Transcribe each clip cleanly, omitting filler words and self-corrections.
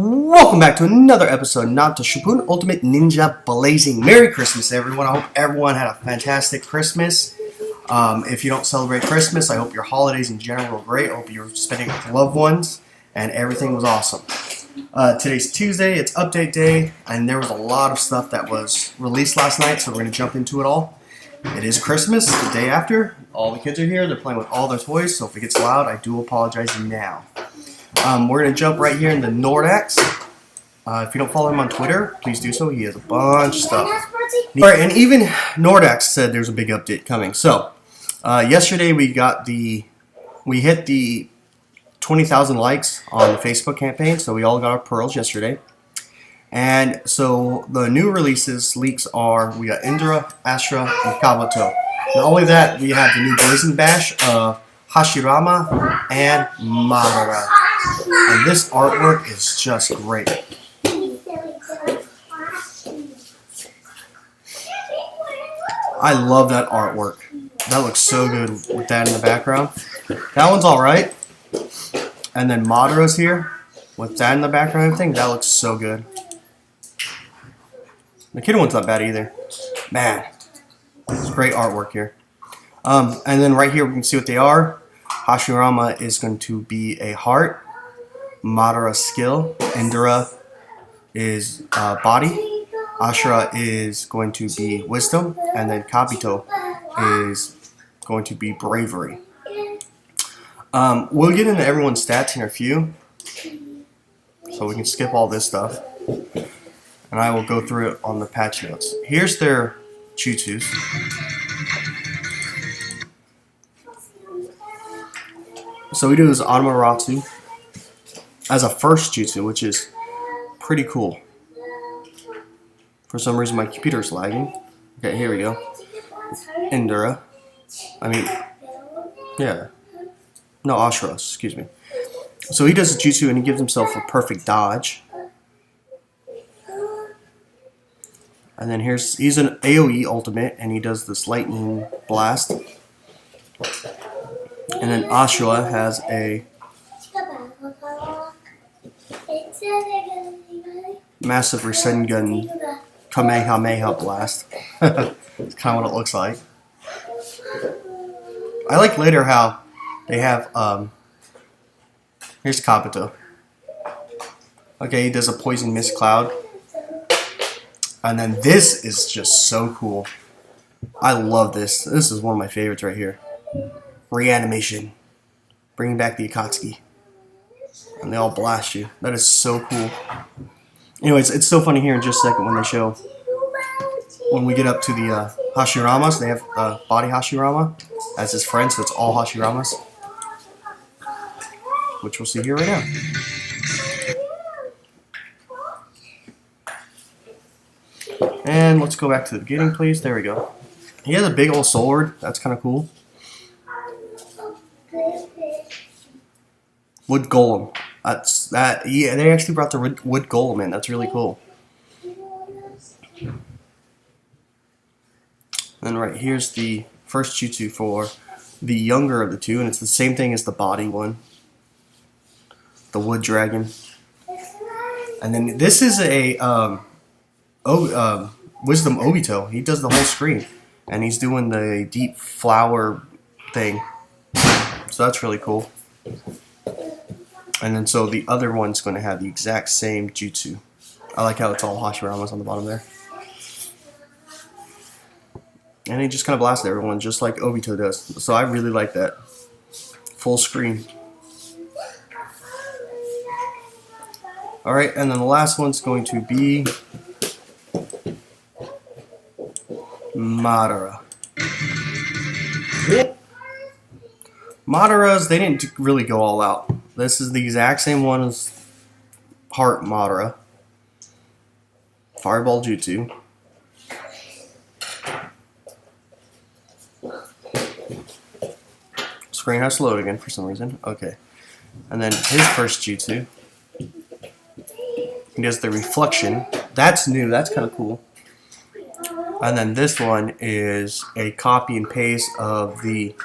Welcome back to another episode of Naruto Shippuden Ultimate Ninja Blazing. Merry Christmas, everyone. I hope everyone had a fantastic Christmas. If you don't celebrate Christmas, I hope your holidays in general were great. I hope you're spending with loved ones and everything was awesome. Today's Tuesday, it's update day, and there was a lot of stuff that was released last night, so we're going to jump into it all. It is Christmas, the day after. All the kids are here. They're playing with all their toys, so if it gets loud, I do apologize now. We're going to jump right here into Nordax. If you don't follow him on Twitter, please do so. He has a bunch of stuff. Alright, and even Nordax said there's a big update coming. So, yesterday we hit the 20,000 likes on the Facebook campaign, so we all got our pearls yesterday. And so the new releases, leaks are, we got Indra, Astra, and Kabuto. Not only that, we have the new Blazing Bash of Hashirama and Madara. And this artwork is just great. I love that artwork. That looks so good with that in the background. That one's alright. And then Madara's here with that in the background and everything. That looks so good. The kid one's not bad either. Man, it's great artwork here. And then right here we can see what they are. Hashirama is going to be a heart. Madara skill. Indra is body. Ashura is going to be wisdom. And then Kabuto is going to be bravery. We'll get into everyone's stats in a few. So we can skip all this stuff. And I will go through it on the patch notes. Here's their jutsus. So we do this Amaterasu as a first jutsu, which is pretty cool. For some reason my computer's lagging. Okay, here we go. Indra. No, Ashura, excuse me. So he does a jutsu and he gives himself a perfect dodge. And then he's an AoE ultimate and he does this lightning blast. And then Ashura has a massive Rasengan Kamehameha blast. It's kind of what it looks like. I like later how they have, here's Kabuto. Okay, he does a poison mist cloud. And then this is just so cool. I love this. This is one of my favorites right here. Reanimation. Bringing back the Akatsuki. And they all blast you. That is so cool. Anyways, it's so funny here in just a second when they show, when we get up to the Hashiramas, they have body Hashirama as his friend, so it's all Hashiramas. Which we'll see here right now. And let's go back to the beginning, please. There we go. He has a big old sword. That's kind of cool. Wood Golem. That's that. Yeah, they actually brought the Wood Golem in. That's really cool. And right here's the first jutsu for the younger of the two, and it's the same thing as the body one. The Wood Dragon. And then this is a Wisdom Obito. He does the whole screen. And he's doing the deep flower thing. So that's really cool. And then so the other one's going to have the exact same jutsu. I like how it's all Hashiramas on the bottom there. And he just kind of blasts everyone just like Obito does. So I really like that. Full screen. Alright, and then the last one's going to be Madara. Madara's, they didn't really go all out. This is the exact same one as Heart Madara. Fireball Jutsu. Screen has slowed again for some reason. Okay. And then his first Jutsu. He does the reflection. That's new. That's kind of cool. And then this one is a copy and paste of the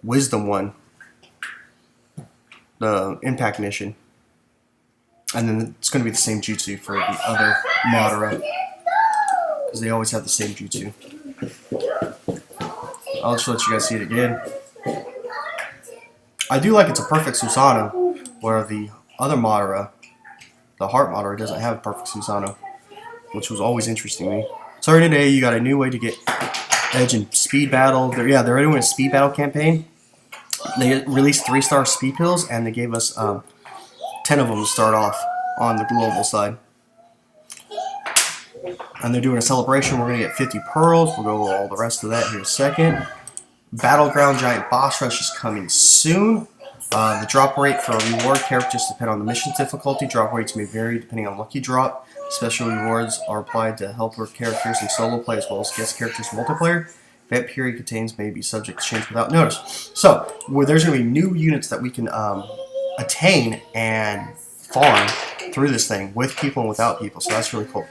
Wisdom one. The Impact Mission. And then it's going to be the same jutsu for the other Madara, because they always have the same jutsu. I'll just let you guys see it again. I do like it's a perfect Susanoo, where the other Madara, the Heart Madara, doesn't have a perfect Susanoo, which was always interesting to me. Starting today, you got a new way to get edge in speed battle. They're doing a speed battle campaign. They released 3-star speed pills, and they gave us 10 of them to start off on the global side. And they're doing a celebration. We're going to get 50 pearls. We'll go over all the rest of that here in a second. Battleground Giant Boss Rush is coming soon. The drop rate for reward characters depend on the mission's difficulty. Drop rates may vary depending on lucky drop. Special rewards are applied to helper characters in solo play as well as guest characters multiplayer. That period contains may be subject to change without notice. So, there's going to be new units that we can attain and farm through this thing with people and without people. So that's really cool.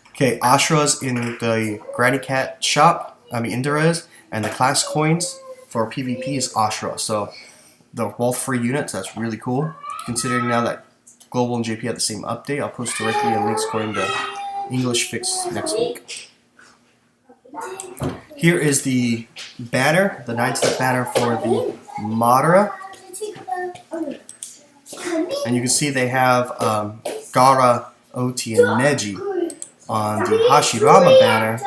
Okay, Ashura's in the Granny Cat shop. Indira's, and the class coins for PvP is Ashura. So they're both free units. That's really cool. Considering now that Global and JP have the same update, I'll post directly a links according to English fix next week. Here is the banner, the 9-step banner for the Madara. And you can see they have Gaara, Oti, and Neji. On the Hashirama banner,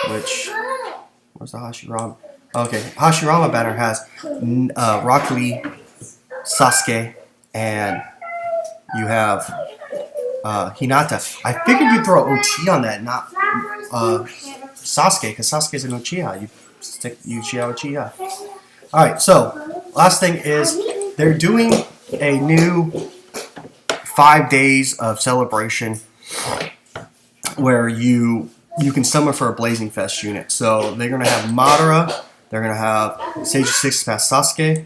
which, where's the Hashirama? Okay, Hashirama banner has Rock Lee, Sasuke, and you have Hinata. I figured you'd throw OT on that, not Sasuke, because Sasuke's an Uchiha. You stick Uchiha Uchiha. Alright, so, last thing is, they're doing a new 5 days of celebration where you can summon for a Blazing Fest unit. So they're going to have Madara, they're going to have Sage 6 past Sasuke,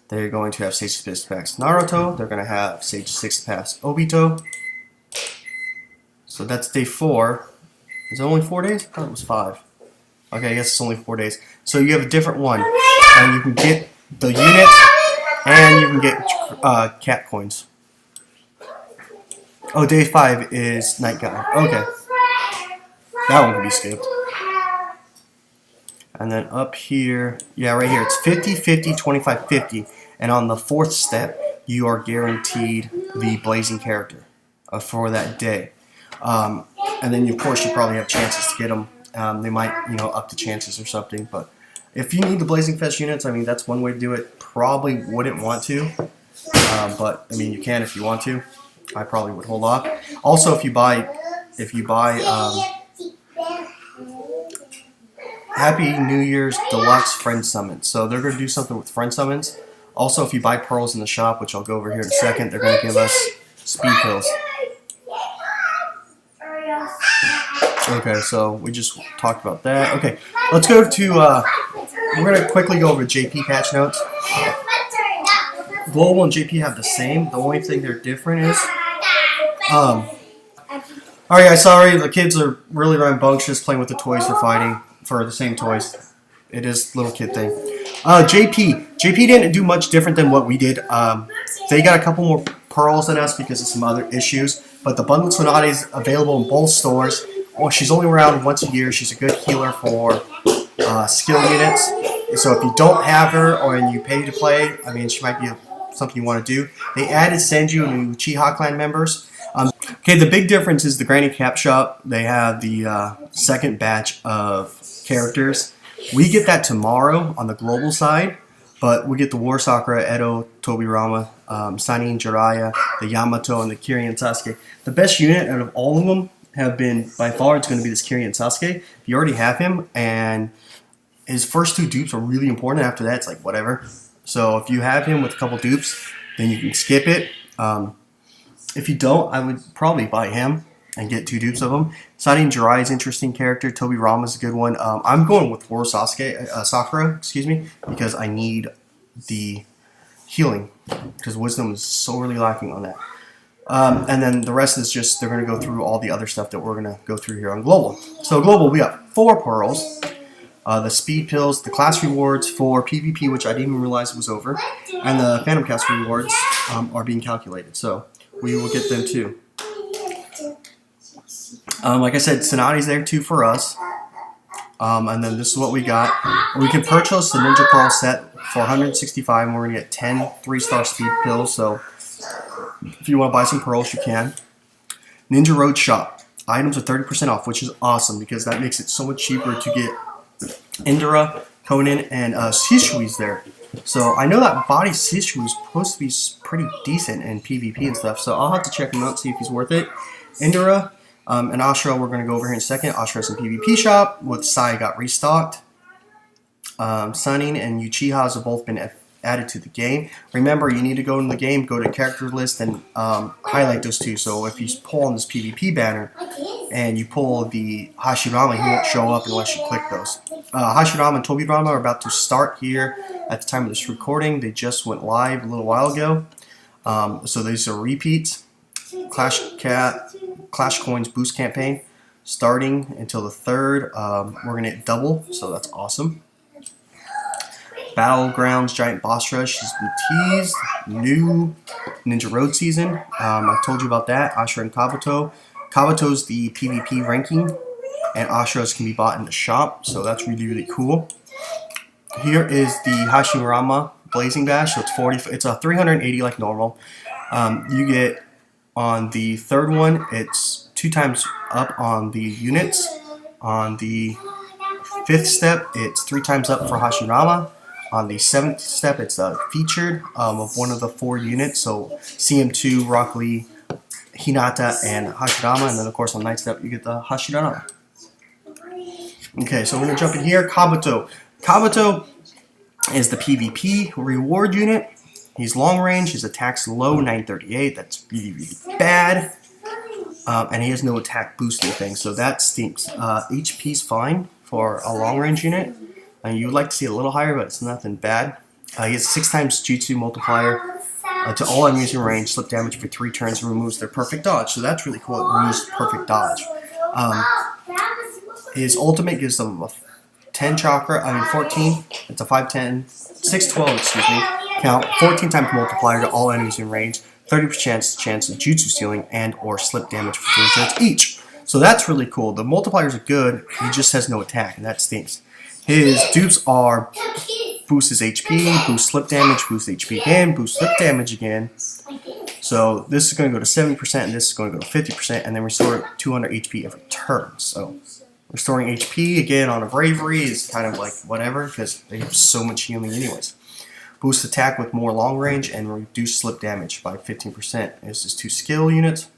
they're going to have Sage 6 past Naruto, they're going to have Sage 6 past Obito. So that's day 4. Is it only 4 days? I thought it was 5. Okay, I guess it's only 4 days. So you have a different one, and you can get the units, and you can get cat coins. Oh, day 5 is Night Guy. Okay. That one can be skipped. And then up here, yeah, right here, it's 50, 50, 25, 50. And on the 4th step, you are guaranteed the Blazing character for that day. And then, of course, you probably have chances to get them. They might, up the chances or something. But if you need the Blazing Fest units, that's one way to do it. Probably wouldn't want to. But, you can if you want to. I probably would hold off. Also, if you buy Happy New Year's Deluxe Friend Summons. So they're going to do something with Friend Summons. Also, if you buy pearls in the shop, which I'll go over here in a second, they're going to give us speed pills. Okay, so we just talked about that. Okay, let's go to, we're going to quickly go over JP patch notes. Global and JP have the same. The only thing they're different is, alright guys, sorry, the kids are really rambunctious playing with the toys they're fighting for the same toys. It is a little kid thing. JP didn't do much different than what we did. They got a couple more pearls than us because of some other issues, but the bundled Sonata is available in both stores. Well, she's only around once a year. She's a good healer for skill units. So if you don't have her or you pay to play, she might be something you want to do. They added Senju and Uchiha clan members. Okay, the big difference is the Granny Cap shop. They have the second batch of characters. We get that tomorrow on the global side, but we get the War Sakura, Edo, Tobirama, Sanin, Jiraiya, the Yamato, and the Kirin Sasuke. The best unit out of all of them have been, by far, it's going to be this Kirin Sasuke. If you already have him, and his first 2 dupes are really important. After that, it's like whatever. So if you have him with a couple dupes, then you can skip it. If you don't, I would probably buy him and get 2 dupes of him. Sanin Jiraiya is an interesting character. Tobirama is a good one. I'm going with War Sakura, because I need the healing, because Wisdom is sorely lacking on that. And then the rest is just, they're going to go through all the other stuff that we're going to go through here on Global. So Global, we got 4 pearls. the speed pills, the class rewards for PvP, which I didn't even realize was over, and the Phantom Cast rewards are being calculated. So we will get them too. Like I said, Sonati's there too for us. And then this is what we got. We can purchase the Ninja Pearl set for 165, and we're going to get 10 3-star speed pills. So if you want to buy some pearls, you can. Ninja Road Shop. Items are 30% off, which is awesome because that makes it so much cheaper to get Indra, Conan, and Shishui's there. So I know that body Shishui is supposed to be pretty decent in PvP and stuff. So I'll have to check him out, see if he's worth it. Indra. And Ashura, we're going to go over here in a second. Ashura's in PvP shop, with Sai got restocked. Sunning and Uchiha's have both been added to the game. Remember, you need to go in the game, go to character list, and highlight those two. So if you pull on this PvP banner and you pull the Hashirama, he won't show up unless you click those. Hashirama and Tobirama are about to start here at the time of this recording. They just went live a little while ago. So these are repeats. Clash Coins boost campaign starting until the 3rd. We're going to get double, so that's awesome. Battlegrounds Giant Boss Rush has been teased. New Ninja Road season. I told you about that. Ashura and Kabuto. Kabuto's the PvP ranking, and Ashura's can be bought in the shop, so that's really, really cool. Here is the Hashirama Blazing Bash. So it's 40. It's a 380 like normal. You get on the 3rd one, it's 2 times up on the units. On the 5th step, it's 3 times up for Hashirama. On the 7th step, it's featured of one of the 4 units. So CM2, Rock Lee, Hinata, and Hashirama. And then, of course, on 9th step, you get the Hashirama. Okay, so we're going to jump in here. Kabuto. Kabuto is the PvP reward unit. He's long range, his attack's low, 938, that's really, really bad. And he has no attack boosting thing, so that stinks. HP's fine for a long range unit. And you would like to see it a little higher, but it's nothing bad. He has 6 times Jutsu multiplier to all enemies in range, slip damage for 3 turns, and removes their perfect dodge. So that's really cool, it removes perfect dodge. His ultimate gives them a 10 chakra, 14, it's a 510, 612, excuse me. Count 14 times multiplier to all enemies in range, 30% chance of jutsu stealing and or slip damage for 3 turns each. So that's really cool. The multipliers are good, he just has no attack, and that stinks. His dupes are boost his HP, boost slip damage, boost HP again, boost slip damage again. So this is going to go to 70%, and this is going to go to 50%, and then restore 200 HP every turn. So restoring HP again on a bravery is kind of like whatever, because they have so much healing anyways. Boost attack with more long range and reduce slip damage by 15%. This is 2 skill units.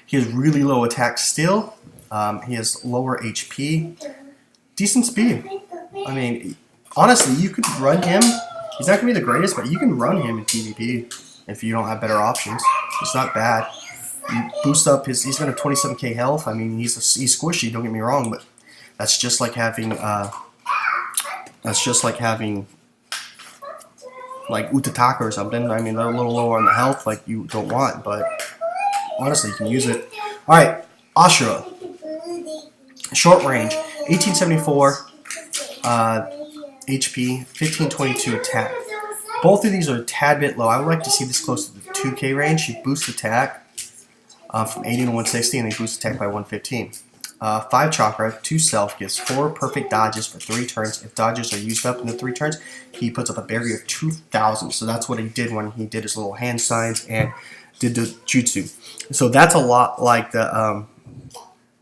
He has really low attack still. He has lower HP. Decent speed. I mean, honestly, you could run him. He's not going to be the greatest, but you can run him in PvP if you don't have better options. It's not bad. You boost up his. He's going to have 27k health. I mean, he's squishy. Don't get me wrong, but that's just like having. Like Utataka or something. I mean, they're a little lower on the health, like you don't want, but honestly, you can use it. All right, Ashura. Short range, 1874 HP, 1522 attack. Both of these are a tad bit low. I would like to see this close to the 2k range. She boosts attack from 80 to 160, and they boost attack by 115. 5 chakra, 2 self, gives 4 perfect dodges for 3 turns. If dodges are used up in the 3 turns, he puts up a barrier of 2,000. So that's what he did when he did his little hand signs and did the jutsu. So that's a lot like the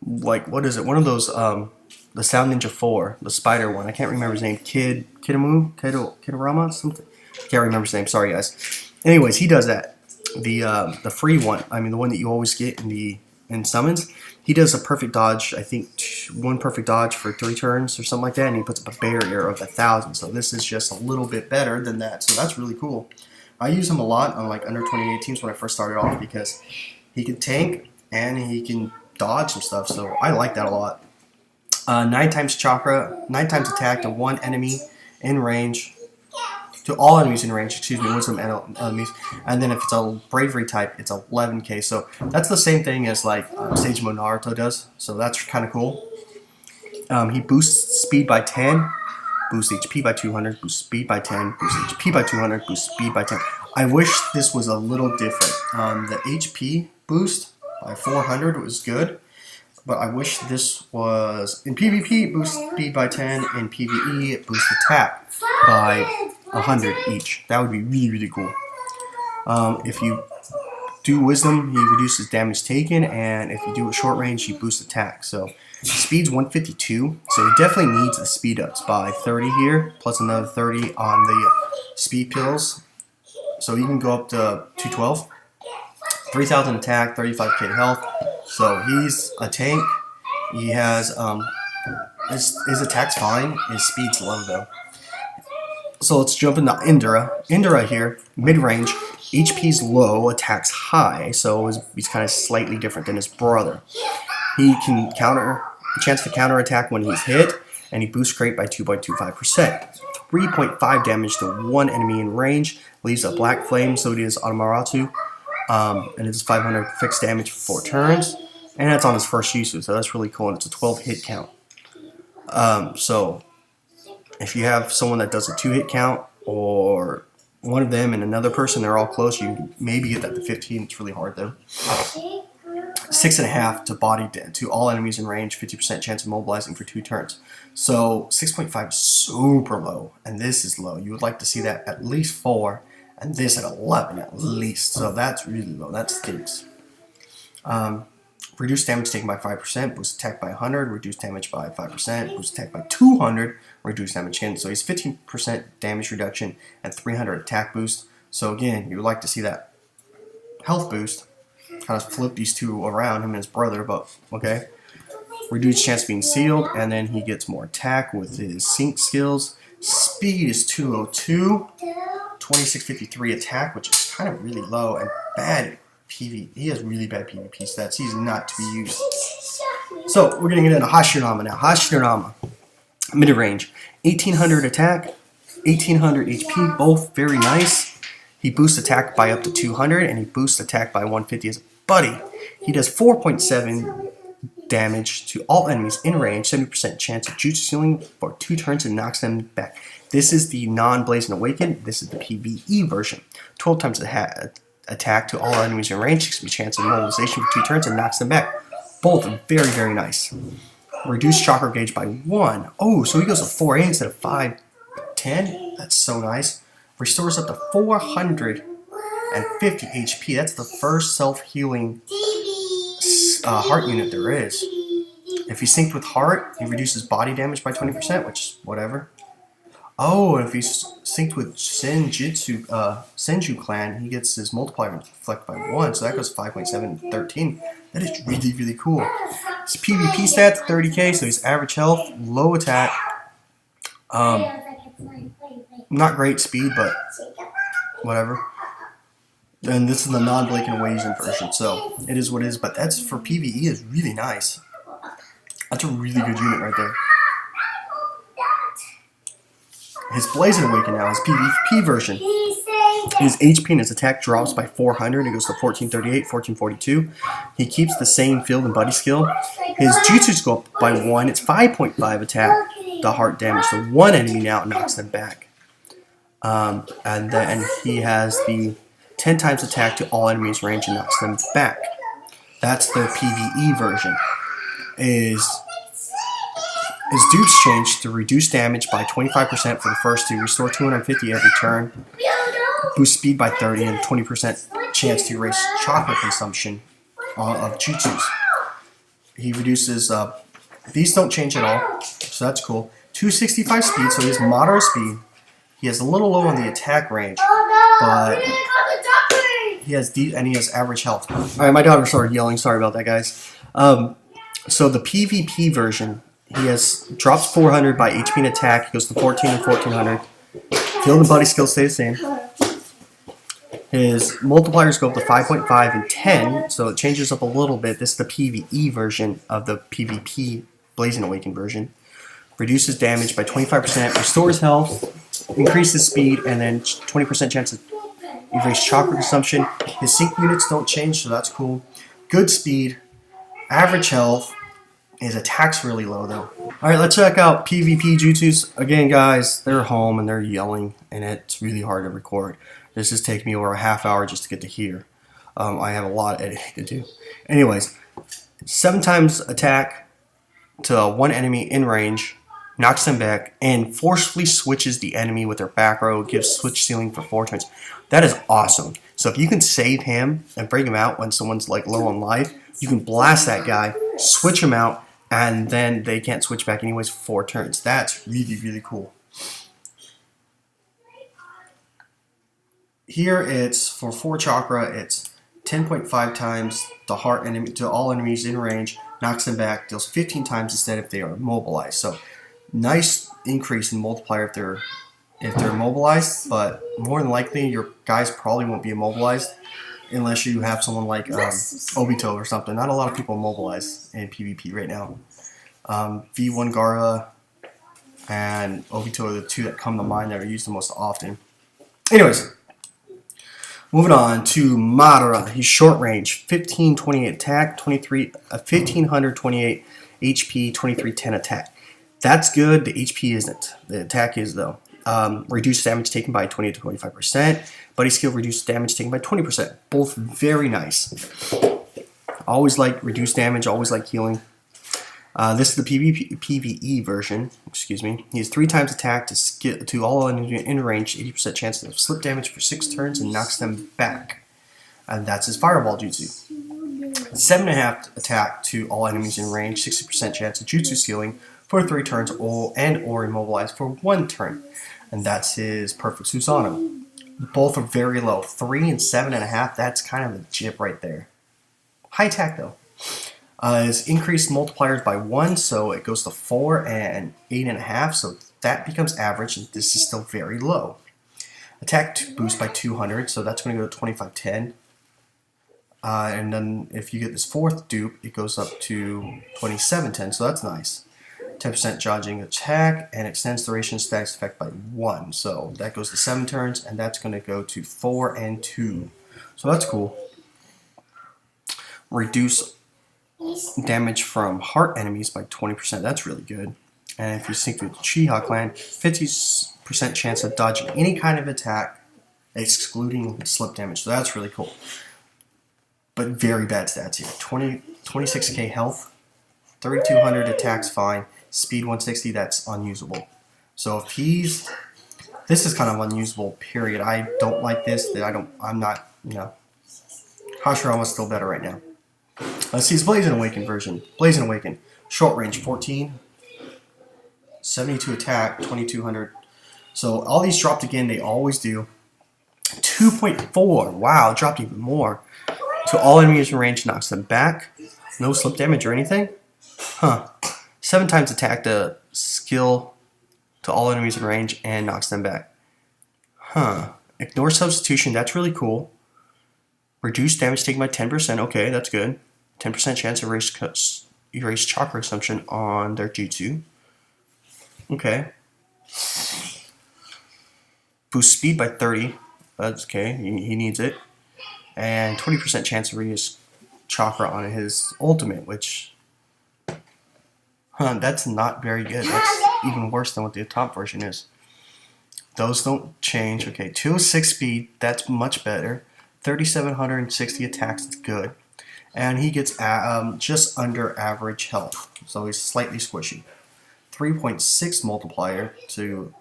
like what is it? One of those the Sound Ninja 4, the spider one. I can't remember his name. Kidarama something. Can't remember his name. Sorry guys. Anyways, he does that. The free one. I mean the one that you always get in summons. He does a perfect dodge, I think 1 perfect dodge for 3 turns or something like that, and he puts up a barrier of 1,000. So this is just a little bit better than that. So that's really cool. I use him a lot on like under 28 teams when I first started off because he can tank and he can dodge some stuff. So I like that a lot. 9 times chakra, 9 times attack to 1 enemy in range. To all enemies in range, excuse me, wisdom enemies, and then if it's a bravery type, it's 11k. So that's the same thing as like Sage Mode Naruto does. So that's kind of cool. He boosts speed by 10, boosts HP by 200, boosts speed by 10, boosts HP by 200, boosts speed by 10. I wish this was a little different. The HP boost by 400 was good, but I wish this was, in PvP, it boosts speed by 10, in PvE, it boosts attack by 100 each. That would be really, really cool. If you do Wisdom, he reduces damage taken, and if you do a short range, he boosts attack. So speed's 152, so he definitely needs the speed ups by 30 here, plus another 30 on the speed pills. So he can go up to 212, 3,000 attack, 35k health. So he's a tank. He has his attack's fine. His speed's low though. So let's jump into Indra. Indra here, mid range. HP's low, attack's high, so he's kind of slightly different than his brother. He can chance to counter attack when he's hit, and he boosts crate by 2.25%. 3.5 damage to one enemy in range, leaves a black flame, so does Adamaratu, and it's 500 fixed damage for 4 turns, and that's on his first use, so that's really cool, and it's a 12 hit count. So if you have someone that does a 2 hit count, or one of them and another person, they're all close, you can maybe get that to 15. It's really hard though. 6.5 to body to all enemies in range, 50% chance of mobilizing for 2 turns. So 6.5 is super low, and this is low. You would like to see that at least 4, and this at 11 at least. So that's really low. That stinks. Reduce damage taken by 5%, boost attack by 100, reduce damage by 5%, boost attack by 200, reduce damage taken. So he's 15% damage reduction and 300 attack boost. So again, you would like to see that health boost. Kind of flip these two around, him and his brother, but okay. Reduced chance of being sealed, and then he gets more attack with his sync skills. Speed is 202, 2653 attack, which is kind of really low, and bad PvP. He has really bad PvP stats. He's not to be used. So we're gonna get into Hashirama now. Hashirama, mid range, 1800 attack, 1800 HP, both very nice. He boosts attack by up to 200, and he boosts attack by 150 as a buddy. He does 4.7 damage to all enemies in range, 70% chance of jutsu sealing for 2 turns and knocks them back. This is the non-Blazing Awaken. This is the PvE version. 12 times the attack to all enemies in range, 60% chance of mobilization for 2 turns and knocks them back. Both very, very nice. Reduce chakra gauge by 1. Oh, so he goes to 4A instead of 510. That's so nice. Restores up to 450 HP. That's the first self-healing heart unit there is. If he's synced with heart, he reduces body damage by 20%, which is whatever. Oh, and if he's synced with Senju clan, he gets his multiplier reflect by 1, so that goes 5.7 to 13. That is really, really cool. His PvP stats, 30k, so he's average health, low attack. Not great speed, but whatever. And this is the non-Blazing Awaken version, so it is what it is. But that's for PvE is really nice. That's a really good unit right there. His Blazing Awaken now, his PvP version. His HP and his attack drops by 400. It goes to 1438, 1442. He keeps the same field and buddy skill. His jutsus go up by 1. It's 5.5 attack. The heart damage to one enemy now knocks them back. And then he has the 10 times attack to all enemies range and knocks them back. That's their PvE version. His dupes change to reduce damage by 25% for the first 2, restore 250 every turn, boost speed by 30, and 20% chance to erase chakra consumption of jutsus. He reduces, these don't change at all, so that's cool. 265 speed, so he has moderate speed. He has a little low on the attack range, but he has average health. Alright, my daughter started yelling, sorry about that, guys. So the PvP version, he drops 400 by HP and attack. He goes to 14 and 1400. Field and buddy skills stay the same. His multipliers go up to 5.5 and 10, so it changes up a little bit. This is the PvE version of the PvP Blazing Awaken version. Reduces damage by 25%, restores health, increases speed, and then 20% chance of erase chakra consumption. His sync units don't change, so that's cool. Good speed, average health, His attack's really low though. Alright, let's check out PvP jutsus. Again, guys, they're home and they're yelling, and it's really hard to record. This is taking me over a half hour just to get to here. I have a lot of editing to do. Anyways, 7 times attack to one enemy in range, knocks them back, and forcefully switches the enemy with their back row, gives switch ceiling for 4 turns. That is awesome. So if you can save him and bring him out when someone's like low on life, you can blast that guy, switch him out, and then they can't switch back anyways for 4 turns. That's really, really cool. Here it's for 4 chakra, it's 10.5 times the heart enemy to all enemies in range, knocks them back, deals 15 times instead if they are immobilized. So nice increase in multiplier if they're immobilized, but more than likely your guys probably won't be immobilized unless you have someone like Obito or something. Not a lot of people immobilize in PvP right now. V1 Gara and Obito are the 2 that come to mind that are used the most often. Anyways, moving on to Madara. He's short range, 1528 attack, 1528 HP, 2310 attack. That's good. The HP isn't. The attack is though. Reduced damage taken by 20 to 25%. Buddy skill reduced damage taken by 20%. Both very nice. Always like reduced damage. Always like healing. This is the PvE version. Excuse me. He has 3 times attack to all enemies in range, 80% chance of slip damage for 6 turns, and knocks them back. And that's his Fireball Jutsu. 7.5 attack to all enemies in range, 60% chance of Jutsu sealing for 3 turns, or immobilized for 1 turn. And that's his Perfect Susanoo. Both are very low. 3 and 7.5, that's kind of a jip right there. High attack though. Is increased multipliers by 1, so it goes to 4 and 8.5, so that becomes average, and this is still very low. Attack boost by 200, so that's going to go to 2510. And then if you get this 4th dupe, it goes up to 2710, so that's nice. 10% dodging attack, and extends duration status effect by 1, so that goes to 7 turns, and that's going to go to 4 and 2. So that's cool. Reduce damage from heart enemies by 20%. That's really good. And if you sync with Chi-Ha clan, 50% chance of dodging any kind of attack, excluding slip damage. So that's really cool. But very bad stats here. 26k health, 3200 attacks fine, speed 160. That's unusable. So if this is kind of unusable. Period. I don't like this. I'm not. Hashirama's still better right now. Let's see his Blazing Awaken version. Blazing Awaken. Short range 14. 72 attack, 2200. So all these dropped again, they always do. 2.4. Wow, dropped even more. To all enemies in range, knocks them back. No slip damage or anything. Huh. 7 times attack to skill to all enemies in range and knocks them back. Huh. Ignore substitution, that's really cool. Reduce damage taken by 10%. Okay, that's good. 10% chance of erase chakra assumption on their jutsu. Okay. Boost speed by 30. That's okay. He needs it. And 20% chance of erase chakra on his ultimate, which that's not very good. That's even worse than what the top version is. Those don't change. Okay, 206 speed. That's much better. 3,760 attacks. It's good. And he gets just under average health, so he's slightly squishy. 3.6 multiplier to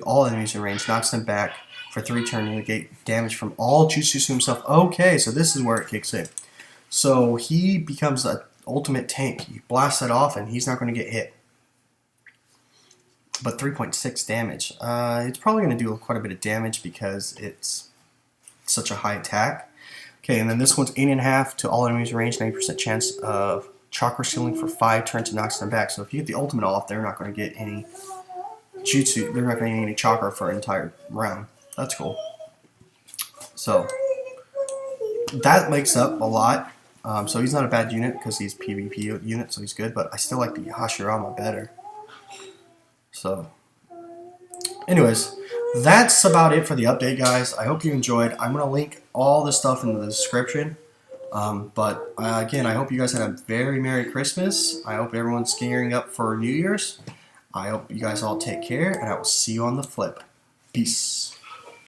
all enemies in range, knocks them back for 3 turns and negate damage from all jutsu to himself. Okay, so this is where it kicks in. So he becomes an ultimate tank. You blast it off and he's not going to get hit. But 3.6 damage. It's probably going to do quite a bit of damage because it's such a high attack. Okay, and then this one's 8.5 to all enemies in range, 90% chance of chakra sealing for 5 turns and knocks them back. So if you get the ultimate off, they're not going to get any jutsu. They're not going to get any chakra for an entire round. That's cool. So that makes up a lot. So he's not a bad unit because he's PvP unit, so he's good. But I still like the Hashirama better. So, anyways, that's about it for the update, guys. I hope you enjoyed. I'm going to link all the stuff in the description. But again, I hope you guys had a very Merry Christmas. I hope everyone's gearing up for New Year's. I hope you guys all take care, and I will see you on the flip. Peace.